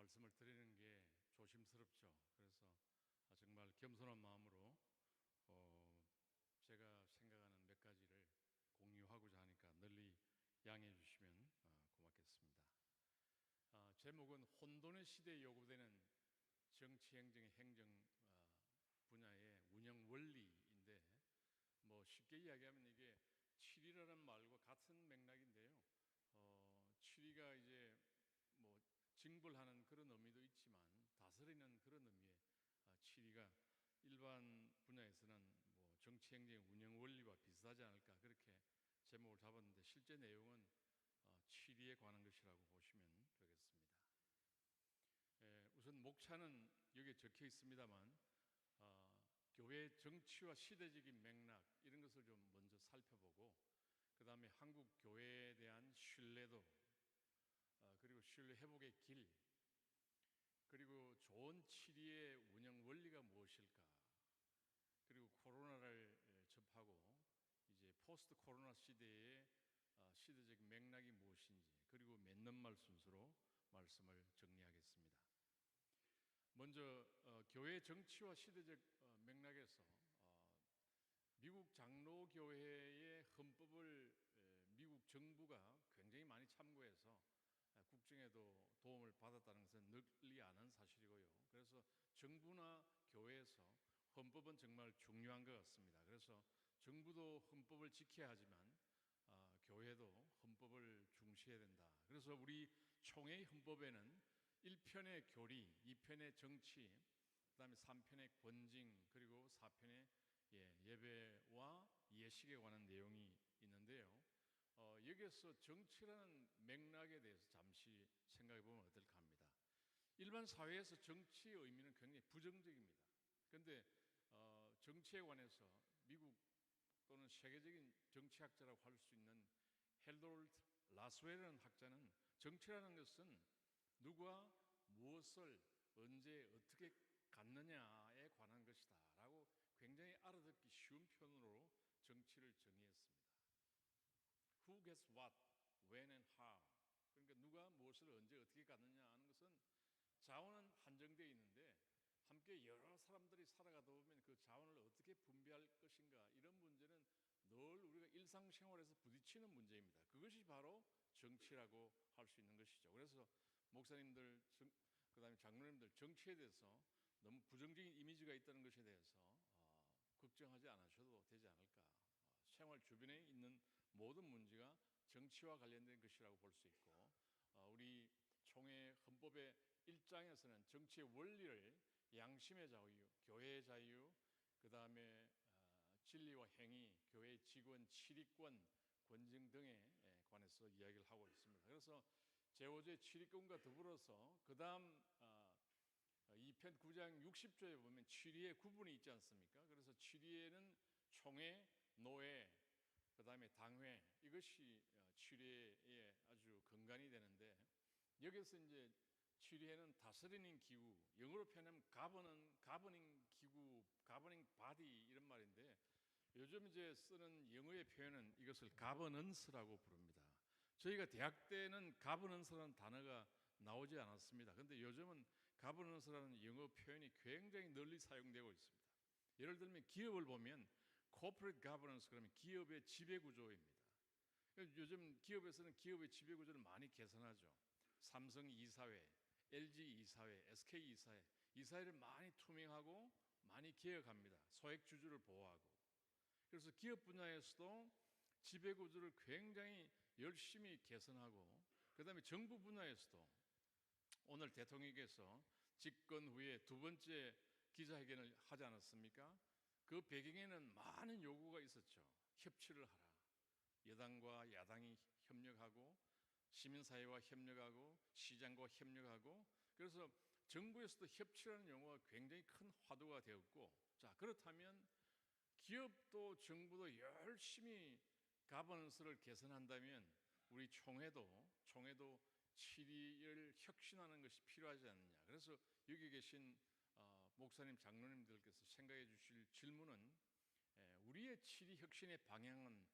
말씀을 드리는 게 조심스럽죠. 그래서 정말 겸손한 마음으로 제가 생각하는 몇 가지를 공유하고자 하니까 널리 양해해 주시면 고맙겠습니다. 제목은 혼돈의 시대에 요구되는 정치, 행정, 행정 분야의 운영 원리인데, 쉽게 이야기하면 이게 치리라는 말과 같은 맥락인데요. 치리가 이제 징벌하는 그런 의미도 있지만 다스리는 그런 의미의 치리가 일반 분야에서는 정치, 행정, 운영 원리와 비슷하지 않을까, 그렇게 제목을 잡았는데 실제 내용은 치리에 관한 것이라고 보시면 되겠습니다. 우선 목차는 여기에 적혀 있습니다만 교회 정치와 시대적인 맥락, 이런 것을 좀 먼저 살펴보고, 그 다음에 한국 교회에 대한 신뢰도, 그리고 신뢰 회복의 길, 그리고 좋은 치리의 운영 원리가 무엇일까, 그리고 코로나를 접하고 이제 포스트 코로나 시대의 시대적 맥락이 무엇인지, 그리고 맺는 말 순서로 말씀을 정리하겠습니다. 먼저 교회 정치와 시대적 맥락에서 미국 장로교회의 헌법을 미국 정부가 굉장히 많이 참고해서 국정에도 도움을 받았다는 것은 널리 아는 사실이고요. 그래서 정부나 교회에서 헌법은 정말 중요한 것 같습니다. 그래서 정부도 헌법을 지켜야 하지만 교회도 헌법을 중시해야 된다. 그래서 우리 총회의 헌법에는 1편의 교리, 2편의 정치, 그 다음에 3편의 권징, 그리고 4편의 예배와 예식에 관한 내용이 있는데요. 여기에서 정치라는 맥락에 대해서 잠시 생각해 보면 어떨까 합니다. 일반 사회에서 정치의 의미는 굉장히 부정적입니다. 그런데 정치에 관해서 미국 또는 세계적인 정치학자라고 할 수 있는 헬롤드 라스웰이라는 학자는 정치라는 것은 누가 무엇을 언제 어떻게 갖느냐에 관한 것이다 라고 굉장히 알아듣기 쉬운 표현으로 정치를 정의했습니다. Who gets what, when and how. 그러니까 누가 무엇을 언제 어떻게 갖느냐 하는 것은 자원은 한정되어 있는데 함께 여러 사람들이 살아가다 보면 그 자원을 어떻게 분배할 것인가, 이런 문제는 늘 우리가 일상생활에서 부딪히는 문제입니다. 그것이 바로 정치라고 할 수 있는 것이죠. 그래서 목사님들, 그 다음에 장로님들, 정치에 대해서 너무 부정적인 이미지가 있다는 것에 대해서 걱정하지 않으셔도 되지 않을까. 생활 주변에 있는 모든 문제가 정치와 관련된 것이라고 볼 수 있고, 우리 총회 헌법의 1장에서는 정치의 원리를 양심의 자유, 교회의 자유, 그 다음에 진리와 행위, 교회의 직원, 치리권, 권징 등에 관해서 이야기를 하고 있습니다. 그래서 제5조의 치리권과 더불어서 그 다음 2편 9장 60조에 보면 치리의 구분이 있지 않습니까? 그래서 치리에는 총회, 노회, 그 다음에 당회, 이것이 치리의 아주 근간이 되는데, 여기서 이제 치리에는 다스리는 기구, 영어로 표현하면 가버닝 기구, 가버닝 바디, 이런 말인데, 요즘 이제 쓰는 영어의 표현은 이것을 가버넌스라고 부릅니다. 저희가 대학 때는 가버넌스라는 단어가 나오지 않았습니다. 그런데 요즘은 가버넌스라는 영어 표현이 굉장히 널리 사용되고 있습니다. 예를 들면 기업을 보면 corporate governance, 그러면 기업의 지배구조입니다. 요즘 기업에서는 기업의 지배구조를 많이 개선하죠. 삼성 이사회, LG 이사회, SK 이사회, 이사회를 많이 투명하고 많이 개혁합니다. 소액주주를 보호하고. 그래서 기업 분야에서도 지배구조를 굉장히 열심히 개선하고, 그 다음에 정부 분야에서도 오늘 대통령께서 집권 후에 두 번째 기자회견을 하지 않았습니까? 그 배경에는 많은 요구가 있었죠. 협치를 하라. 여당과 야당이 협력하고, 시민사회와 협력하고, 시장과 협력하고. 그래서 정부에서도 협치라는 용어가 굉장히 큰 화두가 되었고, 자, 그렇다면 기업도 정부도 열심히 가버넌스를 개선한다면 우리 총회도 치리를 혁신하는 것이 필요하지 않느냐. 그래서 여기 계신 목사님, 장로님들께서 생각해 주실 질문은 우리의 치리 혁신의 방향은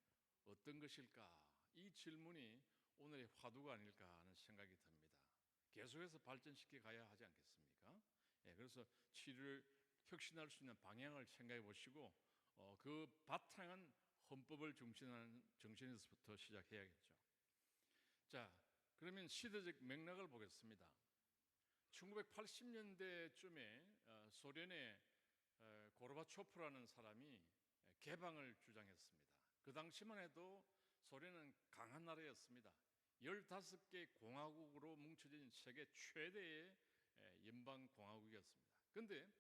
어떤 것일까? 이 질문이 오늘의 화두가 아닐까 하는 생각이 듭니다. 계속해서 발전시켜 가야 하지 않겠습니까? 예, 그래서 치료를 혁신할 수 있는 방향을 생각해 보시고 그 바탕은 헌법을 중시하는 정신에서부터 시작해야겠죠. 자, 그러면 시대적 맥락을 보겠습니다. 1980년대쯤에 소련의 고르바초프라는 사람이 개방을 주장했습니다. 그 당시만 해도 소련은 강한 나라였습니다. 15개 공화국으로 뭉쳐진 세계 최대의 연방공화국이었습니다. 그런데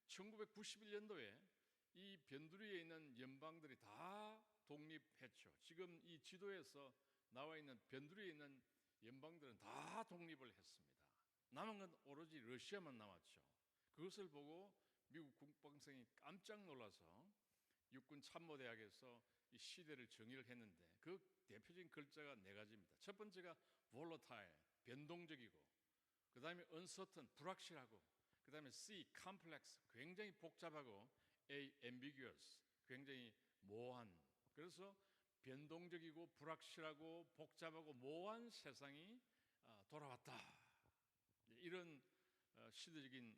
1991년도에 이 변두리에 있는 연방들이 다 독립했죠. 지금 이 지도에서 나와 있는 변두리에 있는 연방들은 다 독립을 했습니다. 남은 건 오로지 러시아만 남았죠. 그것을 보고 미국 국방성이 깜짝 놀라서 육군 참모대학에서 이 시대를 정의를 했는데 그 대표적인 글자가 네 가지입니다. 첫 번째가 volatile, 변동적이고, 그 다음에 uncertain, 불확실하고, 그 다음에 C, complex, 굉장히 복잡하고, A, ambiguous, 굉장히 모호한. 그래서 변동적이고 불확실하고 복잡하고 모호한 세상이 돌아왔다. 이런 시대적인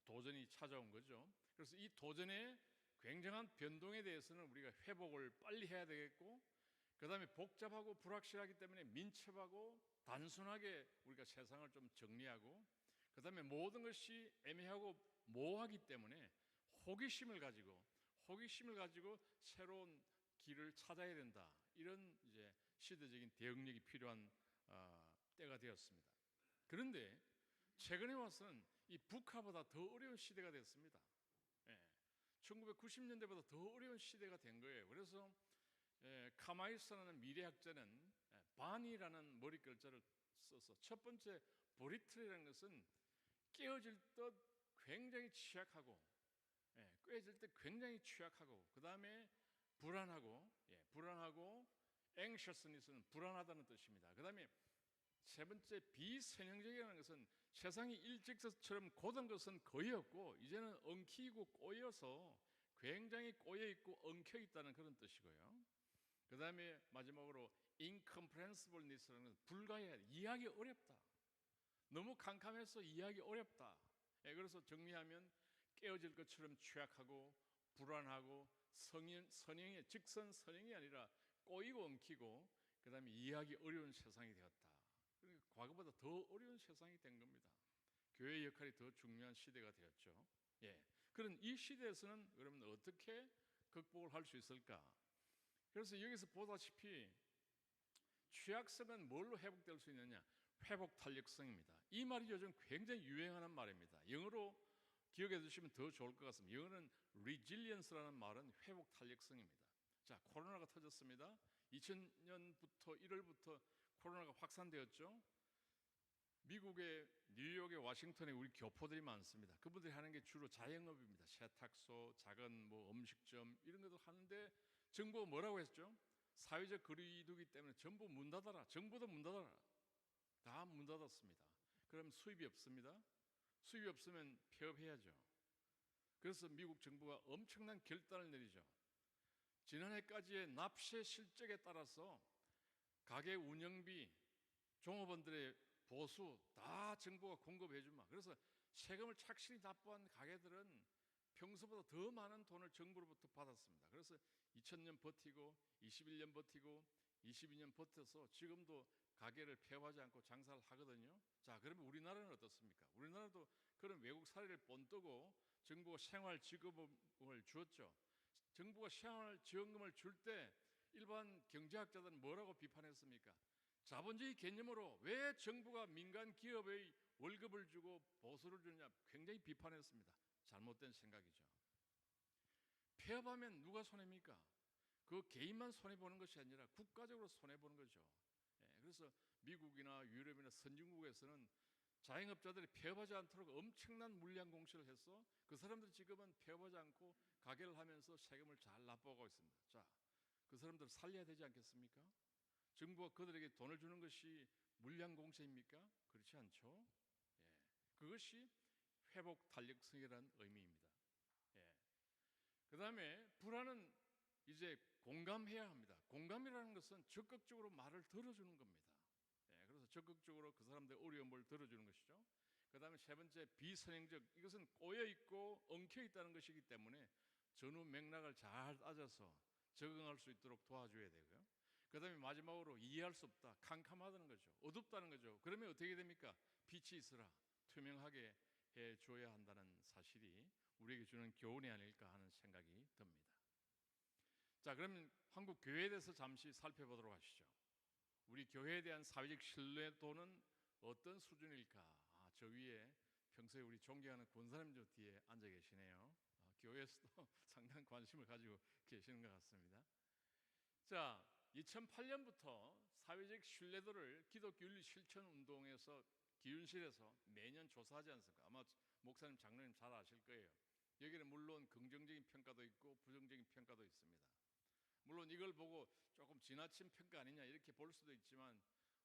도전이 찾아온 거죠. 그래서 이 도전의 굉장한 변동에 대해서는 우리가 회복을 빨리 해야 되겠고, 그 다음에 복잡하고 불확실하기 때문에 민첩하고 단순하게 우리가 세상을 좀 정리하고, 그 다음에 모든 것이 애매하고 모호하기 때문에 호기심을 가지고 새로운 길을 찾아야 된다. 이런 이제 시대적인 대응력이 필요한 때가 되었습니다. 그런데 최근에 와서는 이 북한보다 더 어려운 시대가 됐습니다. 1990년대보다 더 어려운 시대가 된 거예요. 그래서 카마이스라는 미래학자는 반이라는 머리 글자를 써서 첫 번째 브리틀이라는 것은 깨어질 듯 굉장히 취약하고, 깨어질 때 굉장히 취약하고, 그 다음에 불안하고 anxiousness는 불안하다는 뜻입니다. 그 다음에 세 번째 비선형적이라는 것은 세상이 일직선처럼 고든 것은 거의 없고 이제는 엉키고 꼬여서 굉장히 꼬여있고 엉켜있다는 그런 뜻이고요. 그 다음에 마지막으로 incomprehensibleness라는 것은 불가해, 이해하기 어렵다. 너무 캄캄해서 이해하기 어렵다. 그래서 정리하면 깨어질 것처럼 취약하고 불안하고 선형의 직선 선형이 아니라 꼬이고 엉키고, 그 다음에 이해하기 어려운 세상이 되었다. 그러니까 과거보다 더 어려운 세상이 된 겁니다. 교회의 역할이 더 중요한 시대가 되었죠. 그런 이 시대에서는 그러면 어떻게 극복을 할 수 있을까? 그래서 여기서 보다시피 취약성은 뭘로 회복될 수 있느냐? 회복 탄력성입니다. 이 말이 요즘 굉장히 유행하는 말입니다. 영어로 기억해 두시면 더 좋을 것 같습니다. 영어는 resilience라는 말은 회복 탄력성입니다. 자, 코로나가 터졌습니다. 2000년부터 1월부터 코로나가 확산되었죠. 미국의 뉴욕의 워싱턴에 우리 교포들이 많습니다. 그분들이 하는 게 주로 자영업입니다. 세탁소, 작은 음식점 이런 것들 하는데 정부가 뭐라고 했죠? 사회적 거리두기 때문에 전부 문 닫아라. 정부도 문 닫아라. 다 문 닫았습니다. 그럼 수입이 없습니다. 수입이 없으면 폐업해야죠. 그래서 미국 정부가 엄청난 결단을 내리죠. 지난해까지의 납세 실적에 따라서 가게 운영비, 종업원들의 보수 다 정부가 공급해 주마. 그래서 세금을 착실히 납부한 가게들은 평소보다 더 많은 돈을 정부로부터 받았습니다. 그래서 2000년 버티고 21년 버티고 22년 버텨서 지금도 가게를 폐업하지 않고 장사를 하거든요. 자, 그러면 우리나라는 어떻습니까? 우리나라도 그런 외국 사례를 본떠고 정부가 생활지원금을 주었죠. 정부가 생활지원금을 줄 때 일반 경제학자들은 뭐라고 비판했습니까? 자본주의 개념으로 왜 정부가 민간 기업의 월급을 주고 보수를 주느냐 굉장히 비판했습니다. 잘못된 생각이죠. 폐업하면 누가 손해입니까? 그 개인만 손해보는 것이 아니라 국가적으로 손해보는 거죠. 그래서 미국이나 유럽이나 선진국에서는 자영업자들이 폐업하지 않도록 엄청난 물량 공시를 해서 그 사람들이 지금은 폐업하지 않고 가게를 하면서 세금을 잘 납부하고 있습니다. 자, 그 사람들을 살려야 되지 않겠습니까? 정부가 그들에게 돈을 주는 것이 물량 공세입니까? 그렇지 않죠. 그것이 회복 탄력성이라는 의미입니다. 그 다음에 불안은 이제 공감해야 합니다. 공감이라는 것은 적극적으로 말을 들어주는 겁니다. 그래서 적극적으로 그 사람들의 어려움을 들어주는 것이죠. 그 다음에 세 번째, 비선행적, 이것은 꼬여있고 엉켜있다는 것이기 때문에 전후 맥락을 잘 따져서 적응할 수 있도록 도와줘야 되고요. 그 다음에 마지막으로, 이해할 수 없다, 캄캄하다는 거죠. 어둡다는 거죠. 그러면 어떻게 됩니까? 빛이 있으라, 투명하게 해줘야 한다는 사실이 우리에게 주는 교훈이 아닐까 하는 생각이 듭니다. 자, 그러면 한국 교회에 대해서 잠시 살펴보도록 하시죠. 우리 교회에 대한 사회적 신뢰도는 어떤 수준일까? 저 위에 평소에 우리 존경하는 권사님 저 뒤에 앉아 계시네요. 교회에서도 상당한 관심을 가지고 계시는 것 같습니다. 자, 2008년부터 사회적 신뢰도를 기독교 윤리 실천 운동에서 기윤실에서 매년 조사하지 않습니까? 아마 목사님, 장로님 잘 아실 거예요. 여기는 물론 긍정적인 평가도 있고 부정적인 평가도 있습니다. 물론 이걸 보고 조금 지나친 평가 아니냐 이렇게 볼 수도 있지만,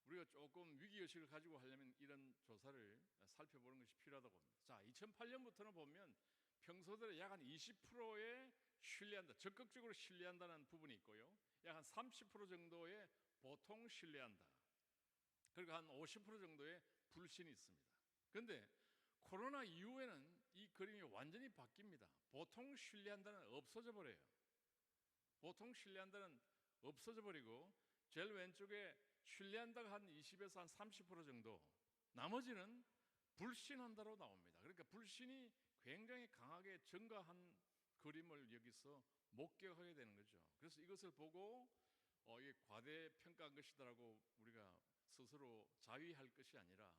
우리가 조금 위기의식을 가지고 하려면 이런 조사를 살펴보는 것이 필요하다고 봅니다. 자, 2008년부터는 보면 평소대로 약 한 20%의 신뢰한다, 적극적으로 신뢰한다는 부분이 있고요, 약 한 30% 정도의 보통 신뢰한다, 그리고 한 50% 정도의 불신이 있습니다. 그런데 코로나 이후에는 이 그림이 완전히 바뀝니다. 보통 신뢰한다는 없어져 버려요. 보통 신뢰한다는 없어져 버리고, 제일 왼쪽에 신뢰한다가 한 20에서 한 30% 정도, 나머지는 불신한다로 나옵니다. 그러니까 불신이 굉장히 강하게 증가한 그림을 여기서 목격하게 되는 거죠. 그래서 이것을 보고 이게 과대평가한 것이다라고 우리가 스스로 자위할 것이 아니라,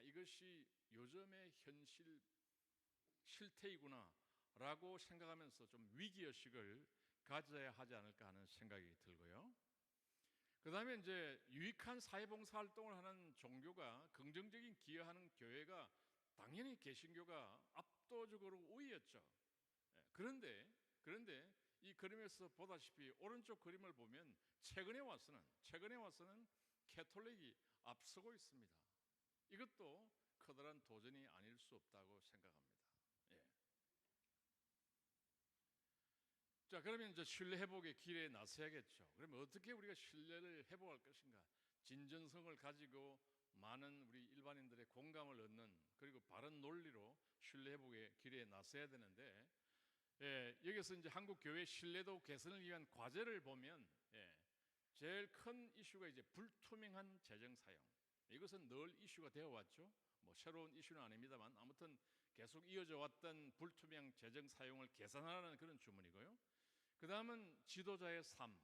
이것이 요즘의 현실 실태이구나 라고 생각하면서 좀 위기의식을 가져야 하지 않을까 하는 생각이 들고요. 그 다음에 이제 유익한 사회봉사 활동을 하는 종교가, 긍정적인 기여하는 교회가 당연히 개신교가 압도적으로 우위였죠. 그런데 이 그림에서 보다시피 오른쪽 그림을 보면 최근에 와서는 캐톨릭이 앞서고 있습니다. 이것도 커다란 도전이 아닐 수 없다고 생각합니다. 자, 그러면 이제 신뢰 회복의 길에 나서야겠죠. 그러면 어떻게 우리가 신뢰를 회복할 것인가? 진정성을 가지고 많은 우리 일반인들의 공감을 얻는, 그리고 바른 논리로 신뢰 회복의 길에 나서야 되는데, 여기서 이제 한국 교회 신뢰도 개선을 위한 과제를 보면, 제일 큰 이슈가 이제 불투명한 재정 사용. 이것은 늘 이슈가 되어 왔죠. 뭐 새로운 이슈는 아닙니다만, 아무튼 계속 이어져 왔던 불투명 재정 사용을 개선하라는 그런 주문이고요. 그 다음은 지도자의 삶.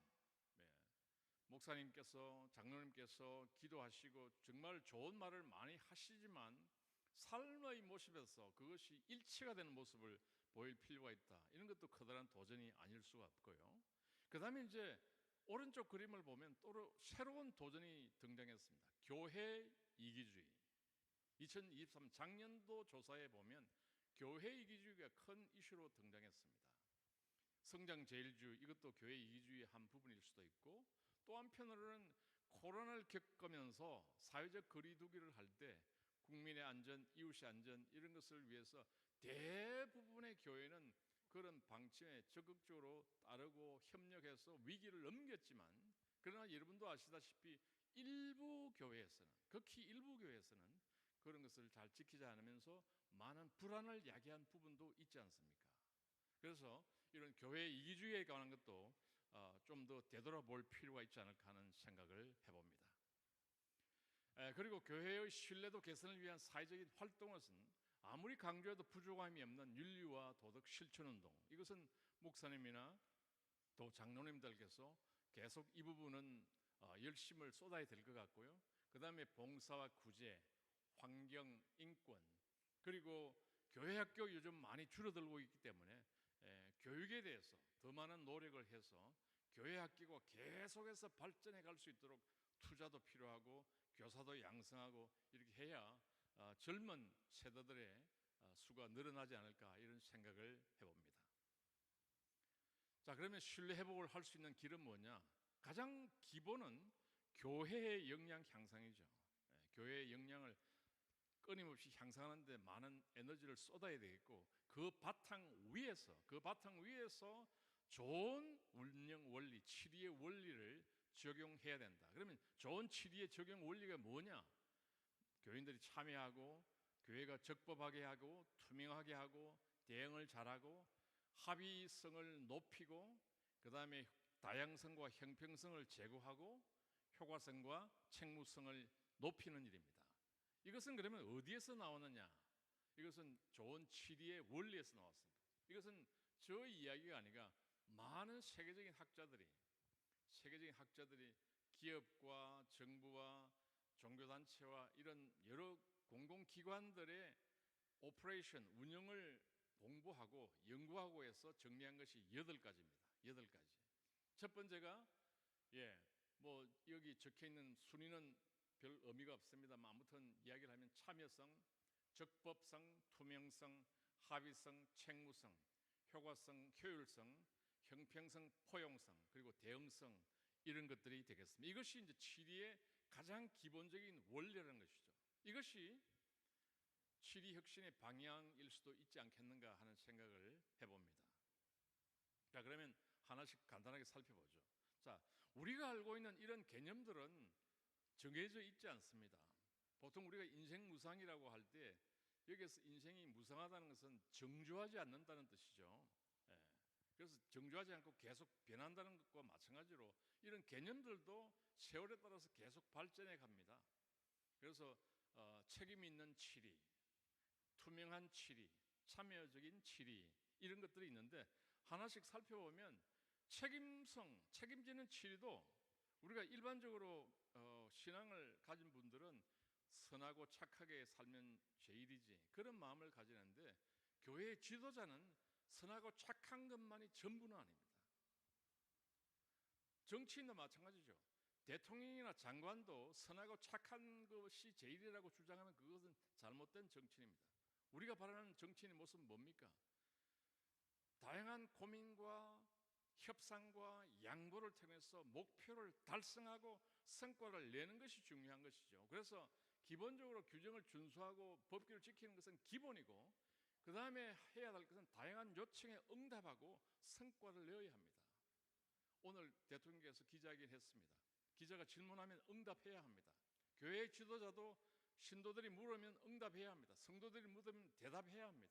목사님께서, 장로님께서 기도하시고 정말 좋은 말을 많이 하시지만 삶의 모습에서 그것이 일치가 되는 모습을 보일 필요가 있다. 이런 것도 커다란 도전이 아닐 수가 없고요. 그 다음에 이제 오른쪽 그림을 보면 또 새로운 도전이 등장했습니다. 교회 이기주의. 2023 작년도 조사에 보면 교회 이기주의가 큰 이슈로 등장했습니다. 성장제일주의, 이것도 교회 이기주의의 한 부분일 수도 있고, 또 한편으로는 코로나를 겪으면서 사회적 거리두기를 할 때 국민의 안전, 이웃의 안전, 이런 것을 위해서 대부분의 교회는 그런 방침에 적극적으로 따르고 협력해서 위기를 넘겼지만, 그러나 여러분도 아시다시피 일부 교회에서는, 극히 일부 교회에서는 그런 것을 잘 지키지 않으면서 많은 불안을 야기한 부분도 있지 않습니까? 그래서 이런 교회 이기주의에 관한 것도 좀 더 되돌아볼 필요가 있지 않을까 하는 생각을 해봅니다. 그리고 교회의 신뢰도 개선을 위한 사회적인 활동은 아무리 강조해도 부족함이 없는 윤리와 도덕 실천운동, 이것은 목사님이나 또 장로님들께서 계속 이 부분은 열심을 쏟아야 될 것 같고요. 그 다음에 봉사와 구제, 환경, 인권, 그리고 교회 학교 요즘 많이 줄어들고 있기 때문에 교육에 대해서 더 많은 노력을 해서 교회 학교가 계속해서 발전해 갈 수 있도록 투자도 필요하고 교사도 양성하고 이렇게 해야 젊은 세대들의 수가 늘어나지 않을까, 이런 생각을 해봅니다. 자, 그러면 신뢰 회복을 할 수 있는 길은 뭐냐? 가장 기본은 교회의 역량 향상이죠. 교회의 역량을 끊임없이 향상하는 데 많은 에너지를 쏟아야 되겠고, 그 바탕 위에서 좋은 운영 원리, 치리의 원리를 적용해야 된다. 그러면 좋은 치리의 적용 원리가 뭐냐? 교인들이 참여하고 교회가 적법하게 하고 투명하게 하고 대응을 잘하고 합의성을 높이고 그 다음에 다양성과 형평성을 제고하고 효과성과 책무성을 높이는 일입니다. 이것은 그러면 어디에서 나오느냐? 이것은 좋은 치리의 원리에서 나왔습니다. 이것은 저의 이야기가 아니라 많은 세계적인 학자들이 기업과 정부와 종교단체와 이런 여러 공공기관들의 오퍼레이션, 운영을 공부하고 연구하고 해서 정리한 것이 8가지입니다. 8가지. 첫 번째가 여기 적혀있는 순위는 별 의미가 없습니다만 아무튼 이야기를 하면 참여성, 적법성, 투명성, 합의성, 책무성, 효과성, 효율성, 형평성, 포용성, 그리고 대응성, 이런 것들이 되겠습니다. 이것이 이제 치리의 가장 기본적인 원리라는 것이죠. 이것이 치리 혁신의 방향일 수도 있지 않겠는가 하는 생각을 해봅니다. 자, 그러면 하나씩 간단하게 살펴보죠. 자, 우리가 알고 있는 이런 개념들은 정해져 있지 않습니다. 보통 우리가 인생 무상이라고 할 때 여기에서 인생이 무상하다는 것은 정주하지 않는다는 뜻이죠. 그래서 정주하지 않고 계속 변한다는 것과 마찬가지로 이런 개념들도 세월에 따라서 계속 발전해 갑니다. 그래서 책임 있는 치리, 투명한 치리, 참여적인 치리, 이런 것들이 있는데 하나씩 살펴보면 책임지는 치리도 우리가 일반적으로 신앙을 가진 분들은 선하고 착하게 살면 제일이지, 그런 마음을 가지는데 교회의 지도자는 선하고 착한 것만이 전부는 아닙니다. 정치인도 마찬가지죠. 대통령이나 장관도 선하고 착한 것이 제일이라고 주장하면 그것은 잘못된 정치인입니다. 우리가 바라는 정치인의 모습은 뭡니까? 다양한 고민과 협상과 양보를 통해서 목표를 달성하고 성과를 내는 것이 중요한 것이죠. 그래서 기본적으로 규정을 준수하고 법규를 지키는 것은 기본이고, 그 다음에 해야 할 것은 다양한 요청에 응답하고 성과를 내어야 합니다. 오늘 대통령께서 기자회견 했습니다. 기자가 질문하면 응답해야 합니다. 교회의 지도자도 신도들이 물으면 응답해야 합니다. 성도들이 물으면 대답해야 합니다.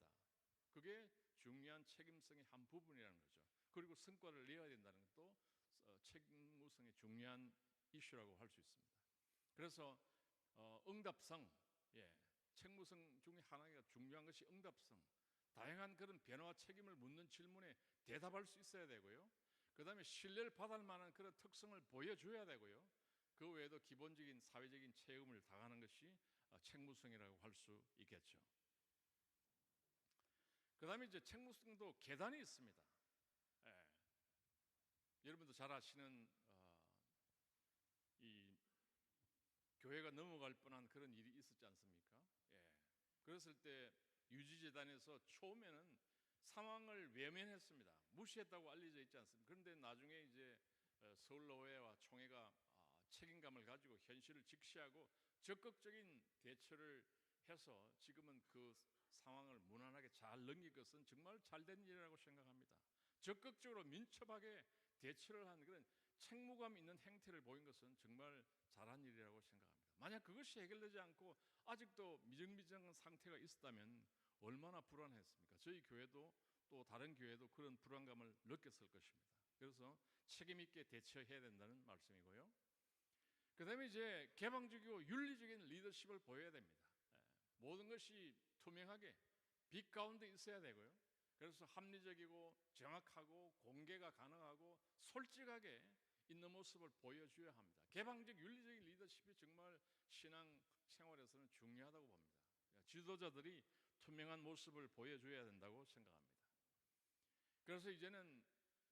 그게 중요한 책임성의 한 부분이라는 거죠. 그리고 성과를 내야 된다는 것도 책무성의 중요한 이슈라고 할 수 있습니다. 그래서 응답성, 책무성 중에 하나가 중요한 것이 응답성. 다양한 그런 변화와 책임을 묻는 질문에 대답할 수 있어야 되고요. 그 다음에 신뢰를 받을 만한 그런 특성을 보여줘야 되고요. 그 외에도 기본적인 사회적인 책임을 다하는 것이 책무성이라고 할 수 있겠죠. 그 다음에 이제 책무성도 계단이 있습니다. 여러분도 잘 아시는 이 교회가 넘어갈 뻔한 그런 일이 있었지 않습니까? 그랬을 때 유지재단에서 처음에는 상황을 외면했습니다. 무시했다고 알려져 있지 않습니까? 그런데 나중에 이제 서울의회와 총회가 책임감을 가지고 현실을 직시하고 적극적인 대처를 해서 지금은 그 상황을 무난하게 잘 넘긴 것은 정말 잘된 일이라고 생각합니다. 적극적으로 민첩하게 대처를 한 그런 책무감 있는 행태를 보인 것은 정말 잘한 일이라고 생각합니다. 만약 그것이 해결되지 않고 아직도 미정미정한 상태가 있었다면 얼마나 불안했습니까? 저희 교회도 또 다른 교회도 그런 불안감을 느꼈을 것입니다. 그래서 책임 있게 대처해야 된다는 말씀이고요. 그 다음에 이제 개방적이고 윤리적인 리더십을 보여야 됩니다. 모든 것이 투명하게 빛 가운데 있어야 되고요. 그래서 합리적이고 정확하고 공개가 가능하고 솔직하게 있는 모습을 보여줘야 합니다. 개방적 윤리적인 리더십이 정말 신앙 생활에서는 중요하다고 봅니다. 지도자들이 투명한 모습을 보여줘야 된다고 생각합니다. 그래서 이제는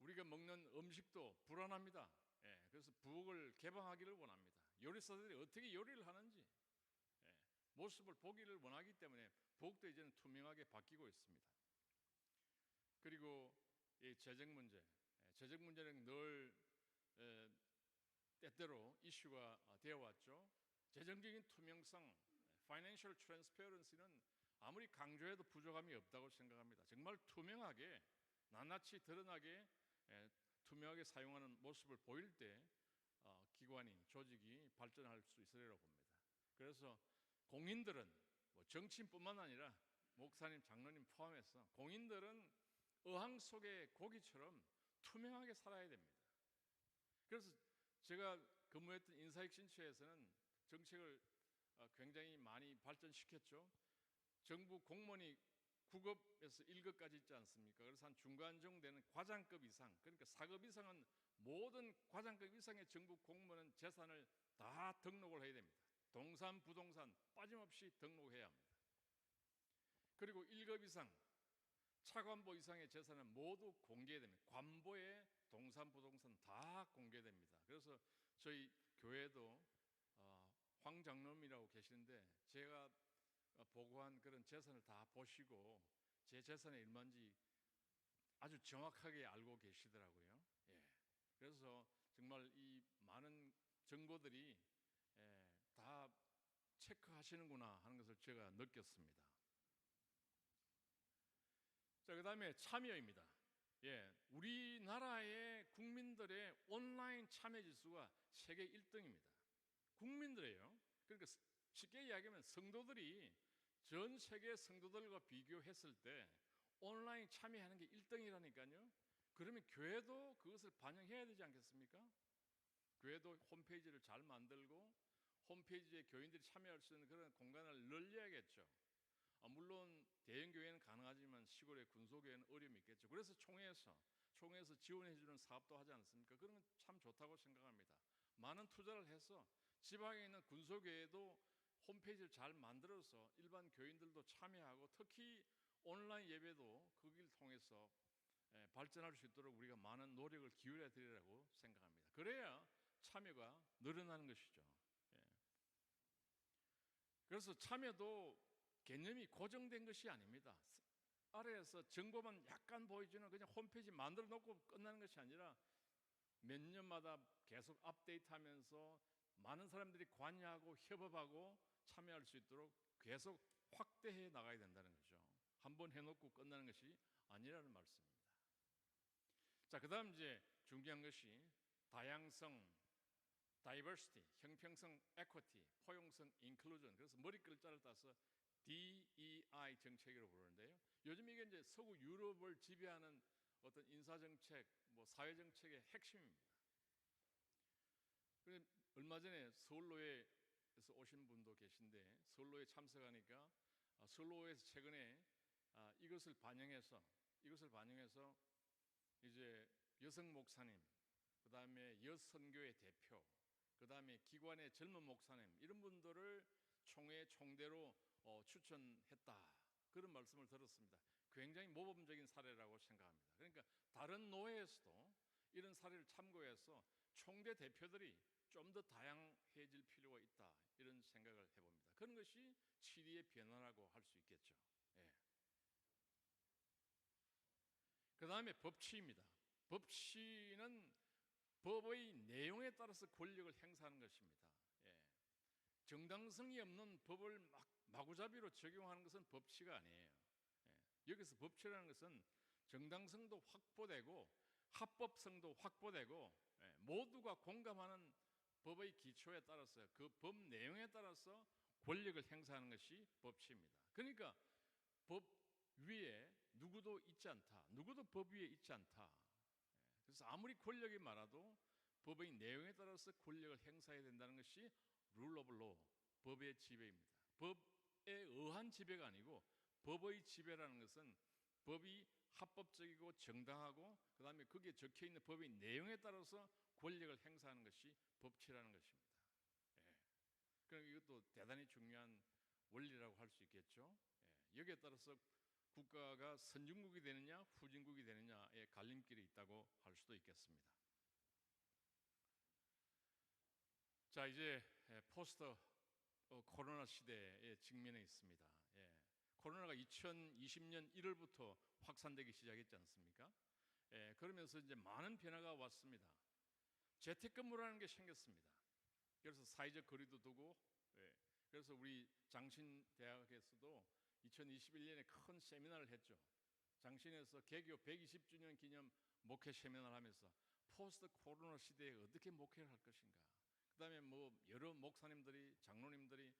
우리가 먹는 음식도 불안합니다. 그래서 부엌을 개방하기를 원합니다. 요리사들이 어떻게 요리를 하는지 모습을 보기를 원하기 때문에 부엌도 이제는 투명하게 바뀌고 있습니다. 그리고 이 재정 문제는 늘 때때로 이슈가 되어 왔죠. 재정적인 투명성, Financial Transparency는 아무리 강조해도 부족함이 없다고 생각합니다. 정말 투명하게 낱낱이 드러나게 투명하게 사용하는 모습을 보일 때 기관이 조직이 발전할 수 있으리라고 봅니다. 그래서 공인들은 정치인뿐만 아니라 목사님, 장로님 포함해서 공인들은 어항 속의 고기처럼 투명하게 살아야 됩니다. 그래서 제가 근무했던 인사혁신처에서는 정책을 굉장히 많이 발전시켰죠. 정부 공무원이 9급에서 1급까지 있지 않습니까? 그래서 한 중간 정도 되는 과장급 이상, 그러니까 4급 이상은 모든 과장급 이상의 정부 공무원은 재산을 다 등록을 해야 됩니다. 동산, 부동산 빠짐없이 등록해야 합니다. 그리고 1급 이상, 차관보 이상의 재산은 모두 공개됩니다. 관보에 동산, 부동산 다 공개됩니다. 그래서 저희 교회도 황 장로님이라고 계시는데 제가 보고한 그런 재산을 다 보시고 제 재산이 얼마인지 아주 정확하게 알고 계시더라고요. 예. 그래서 정말 이 많은 정보들이 다 체크하시는구나 하는 것을 제가 느꼈습니다. 자, 그다음에 참여입니다. 우리나라의 국민들의 온라인 참여 지수가 세계 1등입니다. 국민들이에요. 그러니까 쉽게 이야기하면 성도들이 전 세계 성도들과 비교했을 때 온라인 참여하는 게 1등이라니까요. 그러면 교회도 그것을 반영해야 되지 않겠습니까? 교회도 홈페이지를 잘 만들고 홈페이지에 교인들이 참여할 수 있는 그런 공간을 늘려야겠죠. 물론 대형 교회는 가능하지만 시골의 군소교회는 어려움이 있겠죠. 그래서 총회에서 지원해 주는 사업도 하지 않습니까? 그런 건 참 좋다고 생각합니다. 많은 투자를 해서 지방에 있는 군소교회도 홈페이지를 잘 만들어서 일반 교인들도 참여하고 특히 온라인 예배도 그 길 통해서 발전할 수 있도록 우리가 많은 노력을 기울여 드리라고 생각합니다. 그래야 참여가 늘어나는 것이죠. 그래서 참여도 개념이 고정된 것이 아닙니다. 아래에서 정보만 약간 보여주는 그냥 홈페이지 만들어 놓고 끝나는 것이 아니라 몇 년마다 계속 업데이트하면서 많은 사람들이 관여하고 협업하고 참여할 수 있도록 계속 확대해 나가야 된다는 거죠. 한번 해놓고 끝나는 것이 아니라는 말씀입니다. 자, 그다음 이제 중요한 것이 다양성, diversity, 형평성, equity, 포용성, inclusion. 그래서 머리 글자를 따서 DEI 정책이라고 부르는데요. 요즘 이게 이제 서구 유럽을 지배하는 어떤 인사 정책, 사회 정책의 핵심입니다. 얼마 전에 서울로에서 오신 분도 계신데 서울로에 참석하니까 서울로에서 최근에 이것을 반영해서 이제 여성 목사님, 그 다음에 여선교회 대표, 그 다음에 기관의 젊은 목사님 이런 분들을 총회 총대로 추천했다. 그런 말씀을 들었습니다. 굉장히 모범적인 사례라고 생각합니다. 그러니까 다른 노회에서도 이런 사례를 참고해서 총대 대표들이 좀 더 다양해질 필요가 있다. 이런 생각을 해봅니다. 그런 것이 치리의 변화라고 할 수 있겠죠. 그 다음에 법치입니다. 법치는 법의 내용에 따라서 권력을 행사하는 것입니다. 정당성이 없는 법을 마구잡이로 적용하는 것은 법치가 아니에요. 여기서 법치라는 것은 정당성도 확보되고 합법성도 확보되고 모두가 공감하는 법의 기초에 따라서 그 법 내용에 따라서 권력을 행사하는 것이 법치입니다. 그러니까 법 위에 누구도 있지 않다. 누구도 법 위에 있지 않다. 그래서 아무리 권력이 많아도 법의 내용에 따라서 권력을 행사해야 된다는 것이 룰 오브 로, 법의 지배입니다. 법에 의한 지배가 아니고 법의 지배라는 것은 법이 합법적이고 정당하고 그 다음에 거기에 적혀있는 법의 내용에 따라서 권력을 행사하는 것이 법치라는 것입니다. 그럼 이것도 대단히 중요한 원리라고 할 수 있겠죠. 여기에 따라서 국가가 선진국이 되느냐 후진국이 되느냐의 갈림길이 있다고 할 수도 있겠습니다. 자, 이제 포스트 코로나 시대에 직면해 있습니다. 코로나가 2020년 1월부터 확산되기 시작했지 않습니까? 그러면서 이제 많은 변화가 왔습니다. 재택근무라는 게 생겼습니다. 그래서 사회적 거리도 두고, 그래서 우리 장신대학에서도 2021년에 큰 세미나를 했죠. 장신에서 개교 120주년 기념 목회 세미나를 하면서 포스트 코로나 시대에 어떻게 목회를 할 것인가, 그다음에 뭐 여러 목사님들이 장로님들이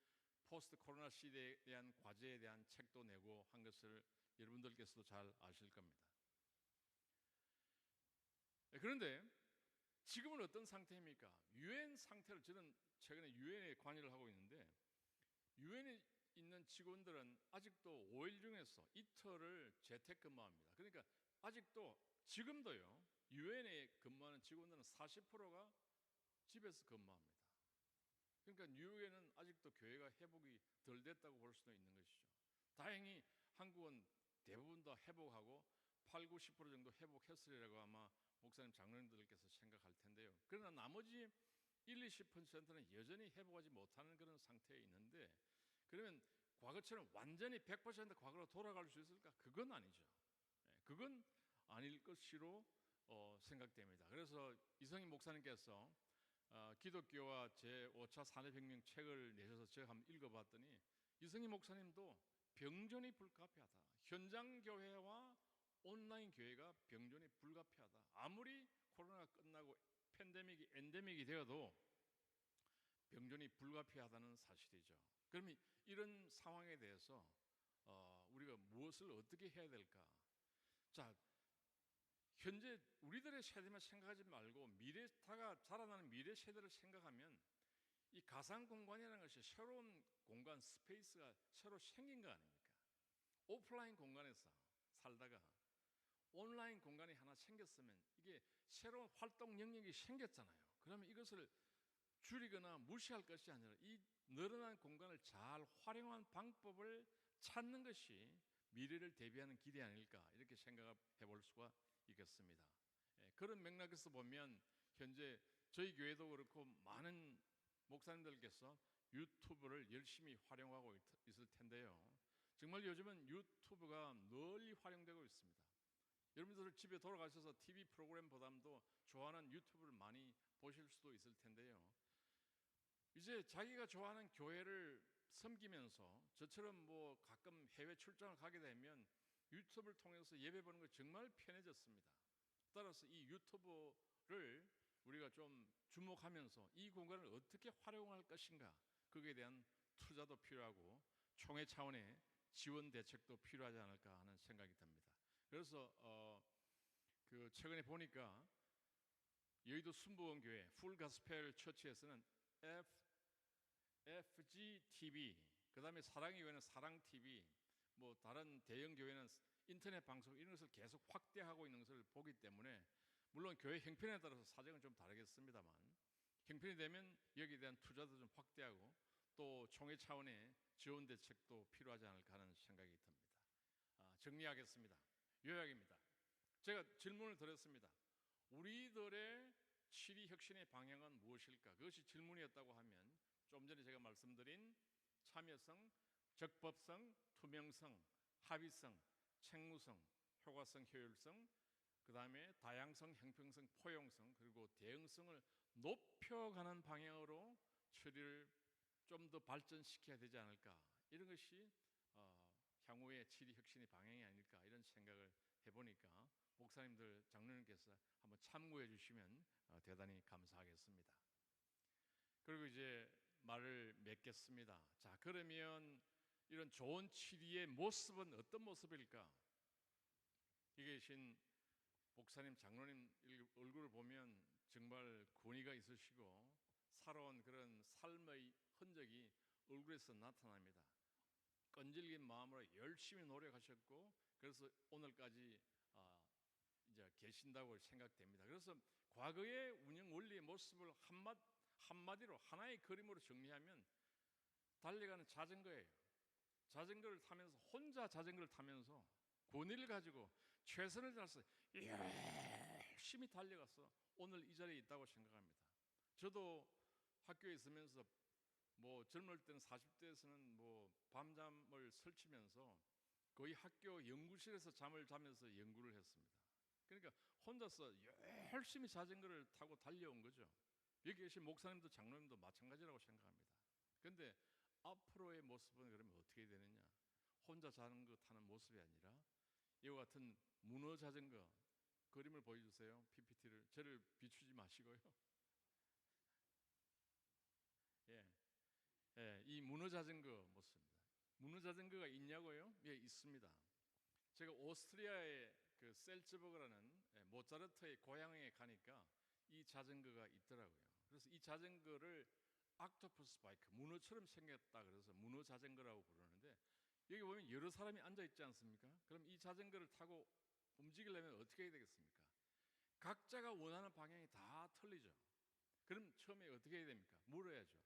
포스트 코로나 시대에 대한 과제에 대한 책도 내고 한 것을 여러분들께서도 잘 아실 겁니다. 그런데 지금은 어떤 상태입니까? 유엔 상태를 저는 최근에 유엔에 관여를 하고 있는데 유엔에 있는 직원들은 아직도 5일 중에서 이틀을 재택근무합니다. 그러니까 아직도 지금도요 유엔에 근무하는 직원들은 40%가 집에서 근무합니다. 그러니까 뉴욕에는 아직도 교회가 회복이 덜 됐다고 볼 수도 있는 것이죠. 다행히 한국은 대부분 다 회복하고 8, 90% 정도 회복했으리라고 아마 목사님 장로님들께서 생각할 텐데요. 그러나 나머지 1, 20%는 여전히 회복하지 못하는 그런 상태에 있는데 그러면 과거처럼 완전히 100% 과거로 돌아갈 수 있을까? 그건 아니죠. 그건 아닐 것으로 생각됩니다. 그래서 이성희 목사님께서 기독교와 제5차 산업혁명 책을 내셔서 제가 한번 읽어봤더니 이성희 목사님도 병존이 불가피하다. 현장 교회와 온라인 교회가 병존이 불가피하다. 아무리 코로나가 끝나고 팬데믹이 엔데믹이 되어도 병존이 불가피하다는 사실이죠. 그러면 이런 상황에 대해서 우리가 무엇을 어떻게 해야 될까? 자, 현재 우리들의 세대만 생각하지 말고 미래가 자라나는 미래 세대를 생각하면 이 가상 공간이라는 것이 새로운 공간, 스페이스가 새로 생긴 거 아닙니까? 오프라인 공간에서 살다가 온라인 공간이 하나 생겼으면 이게 새로운 활동 영역이 생겼잖아요. 그러면 이것을 줄이거나 무시할 것이 아니라 이 늘어난 공간을 잘 활용한 방법을 찾는 것이 미래를 대비하는 길이 아닐까 이렇게 생각해 볼 수가 있겠습니다. 그런 맥락에서 보면 현재 저희 교회도 그렇고 많은 목사님들께서 유튜브를 열심히 활용하고 있을 텐데요. 정말 요즘은 유튜브가 널리 활용되고 있습니다. 여러분들 집에 돌아가셔서 TV 프로그램보다도 좋아하는 유튜브를 많이 보실 수도 있을 텐데요. 이제 자기가 좋아하는 교회를 섬기면서 저처럼 뭐 가끔 해외 출장을 가게 되면 유튜브를 통해서 예배 보는 거 정말 편해졌습니다. 따라서 이 유튜브를 우리가 좀 주목하면서 이 공간을 어떻게 활용할 것인가 거기에 대한 투자도 필요하고 총회 차원의 지원 대책도 필요하지 않을까 하는 생각이 듭니다. 그래서 그 최근에 보니까 여의도 순복음교회 풀가스펠 처치에서는 FGTV, 그 다음에 사랑의 교회는 사랑TV, 뭐 다른 대형 교회는 인터넷 방송 이런 것을 계속 확대하고 있는 것을 보기 때문에 물론 교회 형편에 따라서 사정은 좀 다르겠습니다만 형편이 되면 여기에 대한 투자도 좀 확대하고 또 총회 차원의 지원 대책도 필요하지 않을까 하는 생각이 듭니다. 정리하겠습니다. 요약입니다. 제가 질문을 드렸습니다. 우리들의 치리 혁신의 방향은 무엇일까? 그것이 질문이었다고 하면 좀 전에 제가 말씀드린 참여성, 적법성, 투명성, 합의성, 책무성, 효과성, 효율성, 그 다음에 다양성, 형평성, 포용성, 그리고 대응성을 높여가는 방향으로 처리를 좀 더 발전시켜야 되지 않을까, 이런 것이 향후의 치리 혁신의 방향이 아닐까 이런 생각을 해보니까 목사님들, 장로님께서 한번 참고해 주시면 대단히 감사하겠습니다. 그리고 이제 말을 맺겠습니다. 자, 그러면 이런 좋은 치리의 모습은 어떤 모습일까? 여기 계신 목사님, 장로님 얼굴을 보면 정말 권위가 있으시고 살아온 그런 삶의 흔적이 얼굴에서 나타납니다. 끈질긴 마음으로 열심히 노력하셨고 그래서 오늘까지 이제 계신다고 생각됩니다. 그래서 과거의 운영 원리의 모습을 한마디로 하나의 그림으로 정리하면 달려가는 자전거예요. 자전거를 타면서 혼자 자전거를 타면서 권위를 가지고 최선을 다해서 열심히 달려가서 오늘 이 자리에 있다고 생각합니다. 저도 학교에 있으면서 뭐 젊을 때는 40대에서는 뭐 밤잠을 설치면서 거의 학교 연구실에서 잠을 자면서 연구를 했습니다. 그러니까 혼자서 열심히 자전거를 타고 달려온 거죠. 여기 계신 목사님도 장로님도 마찬가지라고 생각합니다. 그런데 앞으로의 모습은 그러면 어떻게 되느냐? 혼자 자전거 타는 모습이 아니라 이와 같은 문어 자전거 그림을 보여주세요. PPT를 저를 비추지 마시고요. 예, 이 문어 자전거 모습입니다. 문어 자전거가 있냐고요? 예, 있습니다. 제가 오스트리아의 그 셀츠버그라는 모차르트의 고향에 가니까 이 자전거가 있더라고요. 그래서 이 자전거를 옥토퍼스 바이크, 문어처럼 생겼다 그래서 문어 자전거라고 부르는데, 여기 보면 여러 사람이 앉아 있지 않습니까? 그럼 이 자전거를 타고 움직이려면 어떻게 해야 되겠습니까? 각자가 원하는 방향이 다 틀리죠. 그럼 처음에 어떻게 해야 됩니까? 물어야죠.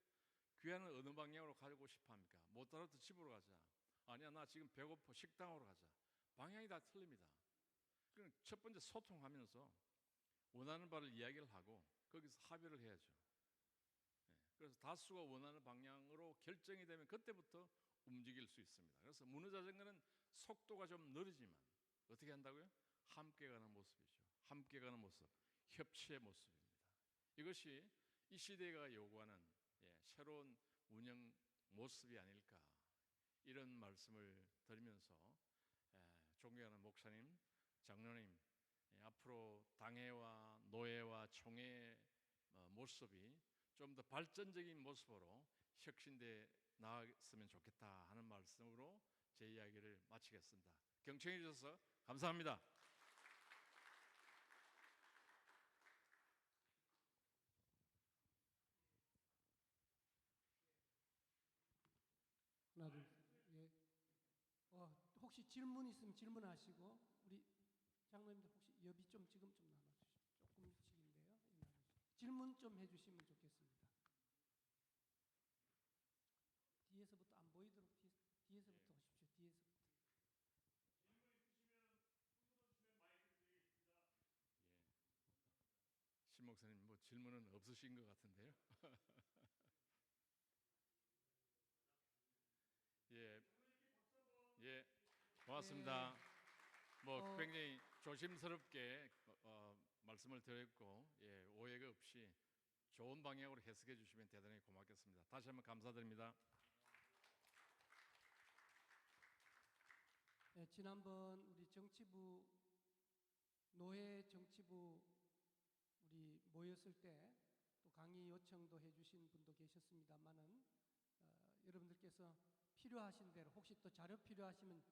귀하는 어느 방향으로 가고 싶어 합니까? 모차르트 집으로 가자. 아니야, 나 지금 배고파, 식당으로 가자. 방향이 다 틀립니다. 그럼 첫 번째 소통하면서 원하는 바를 이야기를 하고 거기서 합의를 해야죠. 그래서 다수가 원하는 방향으로 결정이 되면 그때부터 움직일 수 있습니다. 그래서 문어 자전거는 속도가 좀 느리지만 어떻게 한다고요? 함께 가는 모습이죠. 함께 가는 모습, 협치의 모습입니다. 이것이 이 시대가 요구하는 새로운 운영 모습이 아닐까, 이런 말씀을 드리면서 존경하는 목사님, 장로님, 앞으로 당회와 노회와 총회의 모습이 좀 더 발전적인 모습으로 혁신돼 나아갔으면 좋겠다 하는 말씀으로 제 이야기를 마치겠습니다. 경청해 주셔서 감사합니다. 하나 둘 셋. 예. 혹시 질문 있으면 질문하시고, 우리 장로님들 혹시 여비 좀 지금 좀 나눠주시죠. 조금씩인데요. 예, 질문 좀 해주시면 좋겠습니다. 뒤에서부터 안 보이도록 뒤에서부터 하십시오. 뒤에서부터. 질문 있으시면 손 들어주시면 마이크 드리겠습니다. 예. 신 목사님, 뭐 질문은 없으신 것 같은데요. 예, 예, 고맙습니다. 뭐 굉장히 조심스럽게 말씀을 드렸고, 오해가 없이 좋은 방향으로 해석해 주시면 대단히 고맙겠습니다. 다시 한번 감사드립니다. 지난번 우리 정치부 노회 정치부 우리 모였을 때 또 강의 요청도 해주신 분도 계셨습니다만은 여러분들께서 필요하신 대로, 혹시 또 자료 필요하시면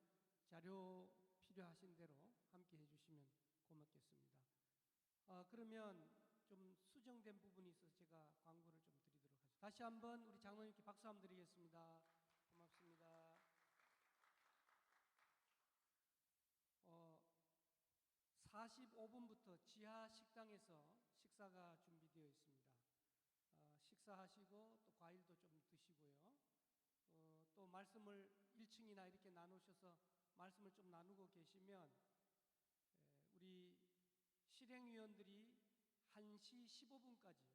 자료 필요하신 대로 함께 해주시면 고맙겠습니다. 그러면 좀 수정된 부분이 있어서 제가 광고를 좀 드리도록 하죠. 다시 한번 우리 장로님께 박수 한번 드리겠습니다. 고맙습니다. 45분부터 지하 식당에서 식사가 준비되어 있습니다. 식사하시고 또 과일도 좀 드시고요. 또 말씀을 1층이나 이렇게 나누셔서 말씀을 좀 나누고 계시면 우리 실행위원들이 1시 15분까지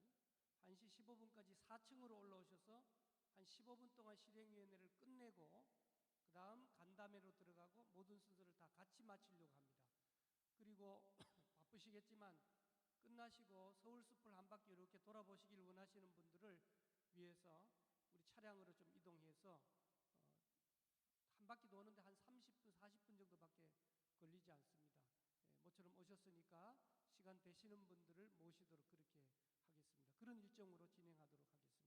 4층으로 올라오셔서 한 15분 동안 실행위원회를 끝내고 그 다음 간담회로 들어가고 모든 순서를 다 같이 마치려고 합니다. 그리고 바쁘시겠지만 끝나시고 서울숲을 한 바퀴 이렇게 돌아보시길 원하시는 분들을 위해서 우리 차량으로 좀 이동해서 한 바퀴 도는데 한 30분, 40분 정도밖에 걸리지 않습니다. 모처럼 오셨으니까 시간 되시는 분들을 모시도록 그렇게 하겠습니다. 그런 일정으로 진행하도록 하겠습니다.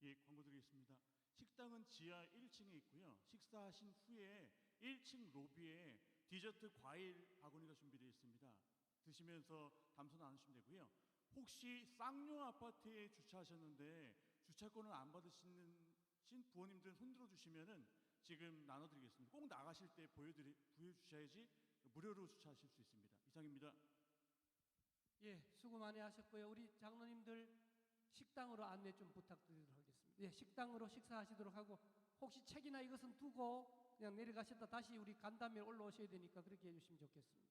예, 광고 드리겠습니다. 식당은 지하 1층에 있고요. 식사하신 후에 1층 로비에 디저트 과일 바구니가 준비되어 있습니다. 드시면서 담소 나누시면 되고요. 혹시 쌍용 아파트에 주차하셨는데 주차권을 안 받으시는 부모님들은 손들어 주시면은 지금 나눠드리겠습니다. 꼭 나가실 때 보여주셔야지 무료로 주차하실 수 있습니다. 이상입니다. 예, 수고 많이 하셨고요. 우리 장로님들 식당으로 안내 좀 부탁드리도록 하겠습니다. 예, 식당으로 식사하시도록 하고, 혹시 책이나 이것은 두고 그냥 내려가셨다 다시 우리 간담회 올라오셔야 되니까 그렇게 해주시면 좋겠습니다.